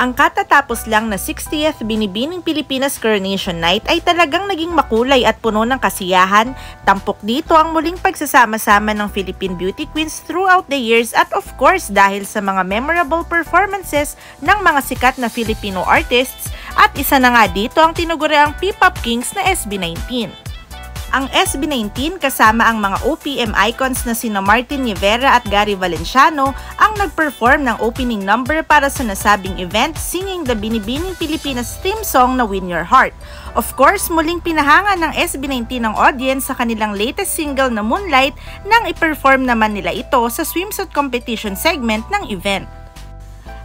Ang katatapos lang na 60th Binibining Pilipinas Coronation Night ay talagang naging makulay at puno ng kasiyahan. Tampok dito ang muling pagsasama-sama ng Philippine Beauty Queens throughout the years at of course dahil sa mga memorable performances ng mga sikat na Filipino artists at isa na nga dito ang tinuguriang P-Pop Kings na SB19. Ang SB19 kasama ang mga OPM icons na sina Martin Rivera at Gary Valenciano ang nag-perform ng opening number para sa nasabing event singing the Binibining Pilipinas theme song na Win Your Heart. Of course, muling pinahanga ng SB19 ang audience sa kanilang latest single na Moonlight nang i-perform naman nila ito sa swimsuit competition segment ng event.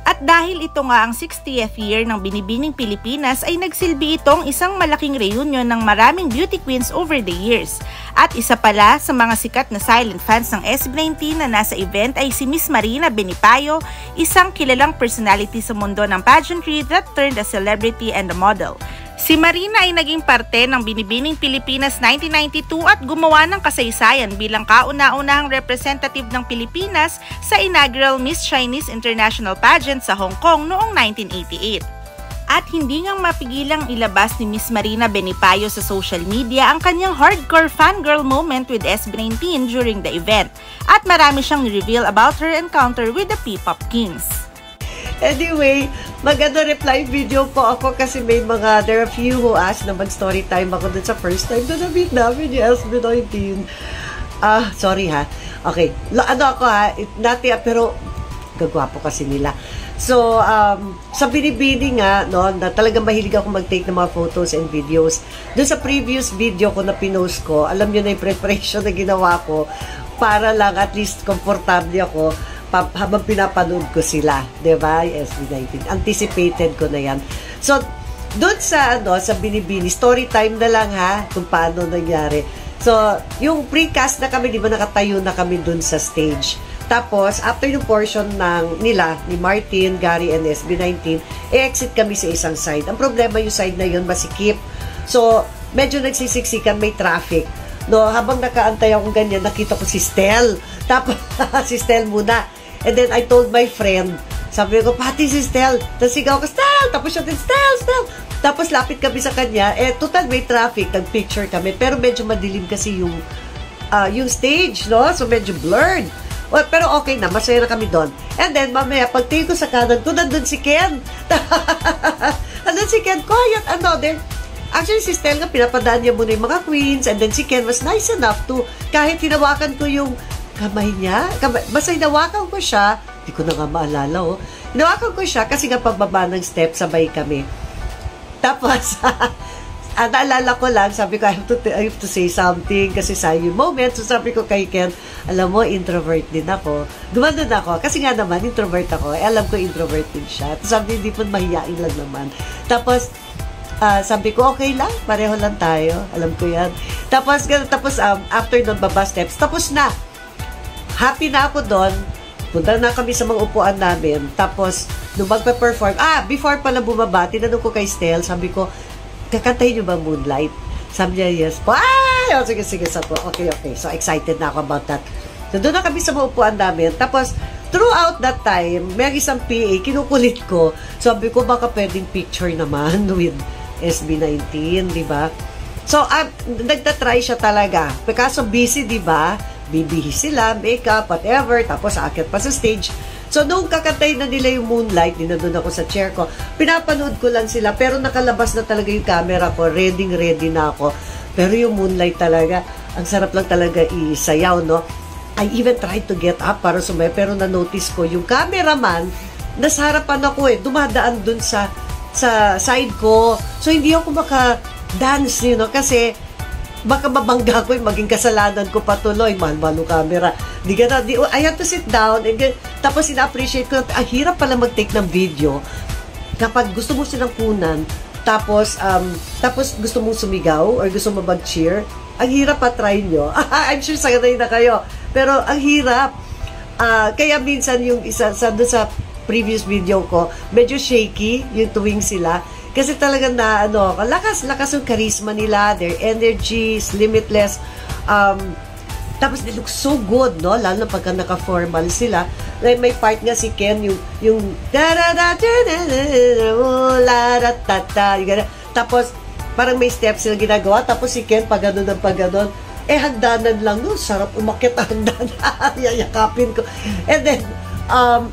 At dahil ito nga ang 60th year ng Binibining Pilipinas ay nagsilbi itong isang malaking reunion ng maraming beauty queens over the years. At isa pala sa mga sikat na silent fans ng SB19 na nasa event ay si Miss Marina Benipayo, isang kilalang personality sa mundo ng pageantry that turned a celebrity and a model. Si Marina ay naging parte ng Binibining Pilipinas 1992 at gumawa ng kasaysayan bilang kauna-unahang representative ng Pilipinas sa inaugural Miss Chinese International Pageant sa Hong Kong noong 1988. At hindi ngang mapigilang ilabas ni Miss Marina Benipayo sa social media ang kanyang hardcore fangirl moment with SB19 during the event. At marami siyang reveal about her encounter with the P-Pop Kings. Anyway, reply video po ako kasi there are few who asked na mag-story time ako dun sa first time na na-meet namin yung SB19. Sorry ha. Okay. Pero gagwapo kasi nila. So, sa Binibini nga, no, na talagang mahilig ako mag-take ng mga photos and videos. Dun sa previous video ko na pinost ko, alam nyo na yung preparation na ginawa ko para lang at least komportable ako habang pinapanood ko sila, diba? SB19. Anticipated ko na yan. So, doon sa Binibini, story time na lang ha, kung paano nangyari. So, yung precast na kami, di ba nakatayo na kami doon sa stage. Tapos, after yung portion nila, ni Martin, Gary, and SB19, exit kami sa isang side. Ang problema yung side na yun, masikip. So, medyo nagsisiksikan, may traffic. No, habang nakaantay akong ganyan, nakita ko si Stel. Tapos, si Stel muna. And then, I told my friend, sabi ko, pati si Stel. Tapos sigaw ko, Stel! Tapos siya din, Stel! Tapos lapit kami sa kanya. Total may traffic. Nag-picture kami. Pero medyo madilim kasi yung stage, no? So, medyo blurred. Well, pero okay na. Masaya na kami doon. And then, mamaya, pagtingin ko sa kanan ko, nandun si Ken. Nandun si Ken. Quiet, Actually, si Stel nga, pinapadaan niya muna yung mga queens. And then, si Ken was nice enough to, kahit hinawakan ko yung kamay niya. Basta hinawakan ko siya, hindi ko na nga maalala, hinawakan ko siya kasi nga pababa ng step, sabay kami. Tapos, naalala ko lang, sabi ko, I have to say something kasi sa yung moment. So, sabi ko kay Ken, alam mo, introvert din ako. Gumanon ako. Kasi nga naman, introvert ako. Alam ko, introvert din siya. Tapos, sabi, hindi po mahiyain lang naman. Tapos, sabi ko, okay lang, pareho lang tayo. Alam ko yan. Tapos after nun, baba steps, tapos na. Happy na ako doon. Punta na kami sa mga upuan namin. Tapos, nung magpa-perform, before pala bumaba, tinanong ko kay Stel, sabi ko, kakantahin niyo ba Moonlight? Sabi niya, yes po. Sige. Okay. So, excited na ako about that. So, doon na kami sa mga upuan namin. Tapos, throughout that time, may isang PA, kinukulit ko. Sabi ko, baka pwedeng picture naman with SB19, di ba? So, nagtatry siya talaga. Kaso busy, di ba? Bibihis sila, makeup, whatever, tapos aakyat pa sa stage. So, nung kakantay na nila yung Moonlight, dinadun ako sa chair ko, pinapanood ko lang sila, pero nakalabas na talaga yung camera ko, ready na ako. Pero yung Moonlight talaga, ang sarap lang talaga isayaw, no? I even tried to get up para sumaya, pero na-notice ko, yung cameraman, nasa harapan ako dumadaan dun sa side ko. So, hindi ako maka-dance, kasi baka mabangga ko maging kasalanan ko patuloy. Mahal-mahal ng camera. I have to sit down and tapos ina-appreciate ko. Ang hirap pala mag-take ng video kapag gusto mo silang kunan tapos gusto mong sumigaw or gusto mo mag-cheer. Ang hirap pa, try nyo. I'm sure sanay na kayo. Pero ang hirap. Kaya minsan yung isa sa previous video ko, medyo shaky yung tuwing sila. Kasi talagang lakas yung charisma nila, their energy is limitless. Tapos they look so good, no? Lalo na pagka naka-formal sila. May part nga si Ken, yung tapos parang may steps sila ginagawa. Tapos si Ken, pag ganun ng pag ganun, hagdanan lang, no? Sarap umakyat ang hagdanan. Yayakapin ko. And then,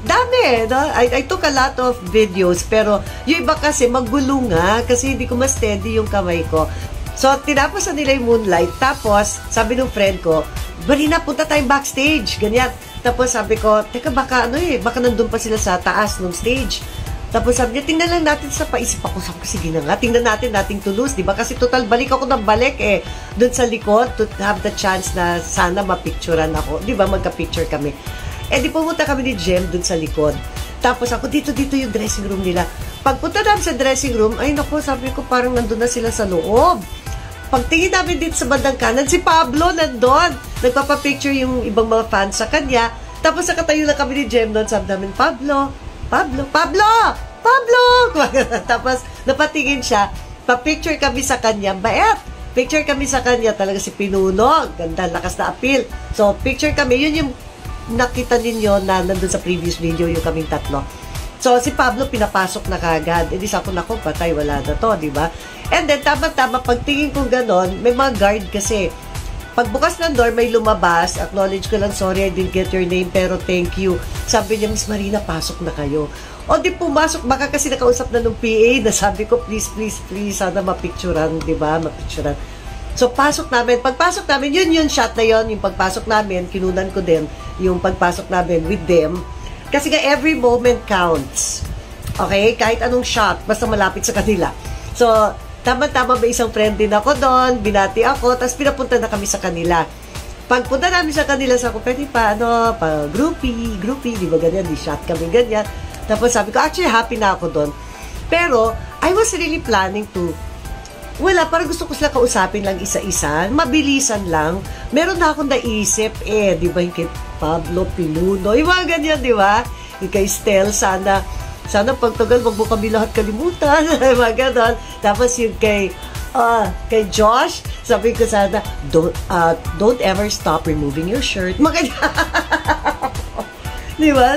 dami, no? I took a lot of videos, pero yung iba kasi maggulo nga, kasi hindi ko ma-steady yung kamay ko. So, tinapos na nila yung Moonlight. Tapos, sabi ng friend ko, Marina, punta tayong backstage. Ganyan. Tapos sabi ko, teka, baka baka nandun pa sila sa taas ng stage. Tapos sabi niya, tingnan lang natin sa paisip ako. Sabi ko, sige na nga, tingnan natin, nating tulos. Diba? Kasi total, balik ako ng balik doon sa likod to have the chance na sana mapicturean ako. Diba? Magka-picture kami. Di pumunta kami ni Jem doon sa likod. Tapos ako, dito yung dressing room nila. Pagpunta namin sa dressing room, ay naku, sabi ko, parang nandun na sila sa loob. Pagtingin namin dito sa bandang kanan, si Pablo nandun. Nagpapapicture yung ibang mga fans sa kanya. Tapos nakatayo lang kami ni Jem doon. Sabi namin, Pablo! Tapos napatingin siya. Pa-picture kami sa kanya. Bait! Picture kami sa kanya. Talaga si Pinuno. Ganda, lakas na appeal. So, picture kami. Yun yung nakita ninyo na nandun sa previous video yung kaming tatlo. So, si Pablo pinapasok na kagad. Di sa ako, naku, patay, wala na to, di ba? And then, tama-tama, pagtingin ko ganon, may mga guard kasi. Pagbukas ng door, may lumabas. Acknowledge ko lang, sorry, I didn't get your name, pero thank you. Sabi niya, Miss Marina, pasok na kayo. O di pumasok, baka kasi nakausap na ng PA na sabi ko, please, sana mapicturan, di ba? Mapicturan. So, pasok namin. Pagpasok namin, yun shot na yun. Yung pagpasok namin, kinunan ko din yung pagpasok namin with them. Kasi nga, every moment counts. Okay? Kahit anong shot, basta malapit sa kanila. So, tama-tama ba isang friend din ako doon, binati ako, tapos pinapunta na kami sa kanila. Pagpunta namin sa kanila, sa ako, pwede pa, groupie, di ba ganyan, di shot kami ganyan. Tapos sabi ko, actually, happy na ako doon. Pero, I was really planning to, parang gusto ko sila kausapin lang isa-isa, mabilisan lang. Meron na akong naisip, di ba yung kay Pablo Pinuno, yung mga ganyan, di ba? Yung kay Stel, sana pagtagal, wag mo kami lahat kalimutan. Mga ganon. Tapos yung kay Josh, sabi ko sana, don't ever stop removing your shirt. Mga di ba?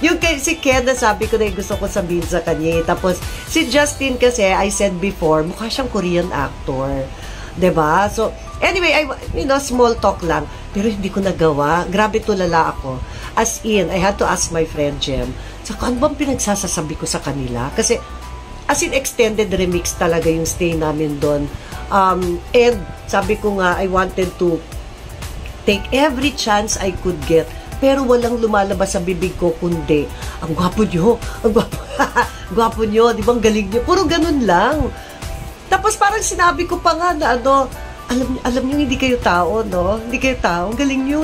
Yung si Ken na sabi ko na gusto ko sabihin sa kanya. Tapos si Justin kasi, I said before, mukha siyang Korean actor. Diba? So, anyway, small talk lang. Pero hindi ko nagawa. Grabe tulala ako. As in, I had to ask my friend Jem, saka ano bang pinagsasasabi ko sa kanila? Kasi, as in, extended remix talaga yung stay namin doon. And, sabi ko nga, I wanted to take every chance I could get. Pero walang lumalabas sa bibig ko, kundi, ang gwapo nyo, gwapo nyo, di ba, ang galing nyo. Puro ganun lang. Tapos parang sinabi ko pa nga na alam nyo, hindi kayo tao, no? Hindi kayo tao. Ang galing nyo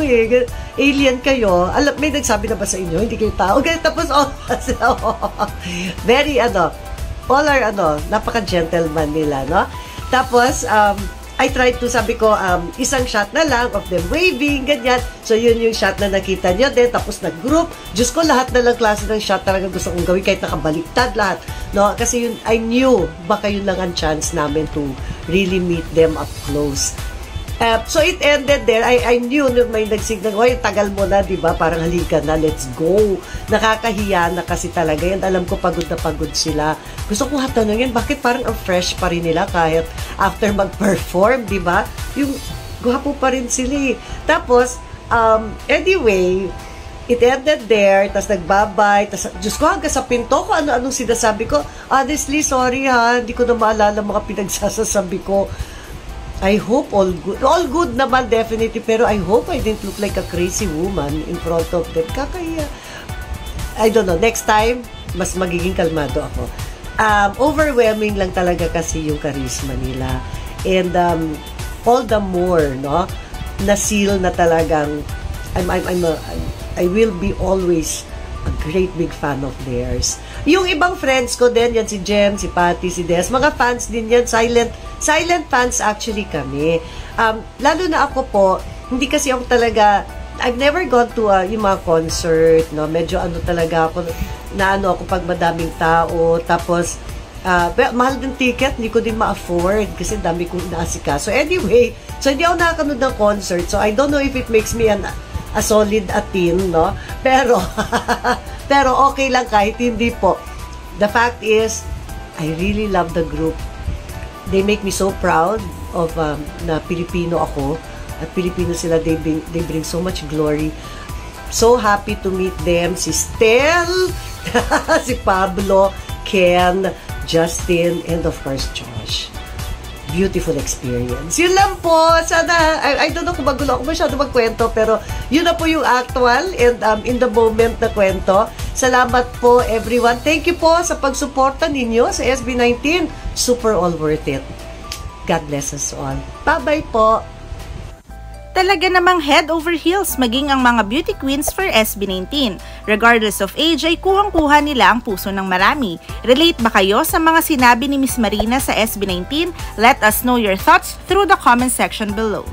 alien kayo. May nagsabi na ba sa inyo? Hindi kayo tao. Tapos, very, all are, napaka-gentleman nila, no? Tapos, I tried to, sabi ko, isang shot na lang of them waving, ganyan. So, yun yung shot na nakita nyo din. Tapos, nag-group. Diyos ko, lahat na lang klase ng shot talaga gusto kong gawin, kahit nakabaliktad lahat. No? Kasi yun, I knew, baka yun lang ang chance namin to really meet them up close. So, it ended there. I knew nung may nagsignal, "Hoy, tagal mo na, di ba? Parang halika na, let's go." Nakakahiya na kasi talaga yan. Alam ko, pagod na pagod sila. Gusto kong hatanungin, bakit parang ang fresh pa rin nila kahit after mag-perform, di ba? Yung gwapo pa rin sila. Tapos, anyway, it ended there, tas nagbabay, tas, Diyos ko, hanggang sa pinto ko, ano-anong sinasabi ko. Honestly, sorry ha, hindi ko na maalala mga pinagsasasabi ko. I hope all good. All good naman, definitely. Pero I hope I didn't look like a crazy woman in front of them. Kakaya. I don't know. Next time, mas magiging kalmado ako. Overwhelming lang talaga kasi yung charisma nila. And all the more, no? Na-seal na talagang I will be always a great big fan of theirs. Yung ibang friends ko din, yan si Jem, si Patty, si Des, mga fans din yan, silent fans actually kami. Lalo na ako po, hindi kasi ako talaga, I've never gone to yung mga concert, no? Medyo talaga ako, na ako pag madaming tao, tapos Mahal din ticket, hindi ko din ma-afford kasi dami kong inaasikaso. So anyway, so hindi ako nakakanood ng concert. So I don't know if it makes me a solid teen, no? Pero, pero okay lang kahit hindi po. The fact is, I really love the group. They make me so proud of na Pilipino ako. At Pilipino sila, they bring so much glory. So happy to meet them. Si Stel, si Pablo, Ken, Justin, and of course, Josh. Beautiful experience. Yun lang po. Sana, I don't know kung magulo ako masyado magkwento, pero yun na po yung actual and in the moment na kwento. Salamat po, everyone. Thank you po sa pagsuporta ninyo sa SB19. Super all worth it. God bless us all. Bye-bye po. Talaga namang head over heels maging ang mga beauty queens for SB19. Regardless of age ay kuhang-kuha nila ang puso ng marami. Relate ba kayo sa mga sinabi ni Miss Marina sa SB19? Let us know your thoughts through the comment section below.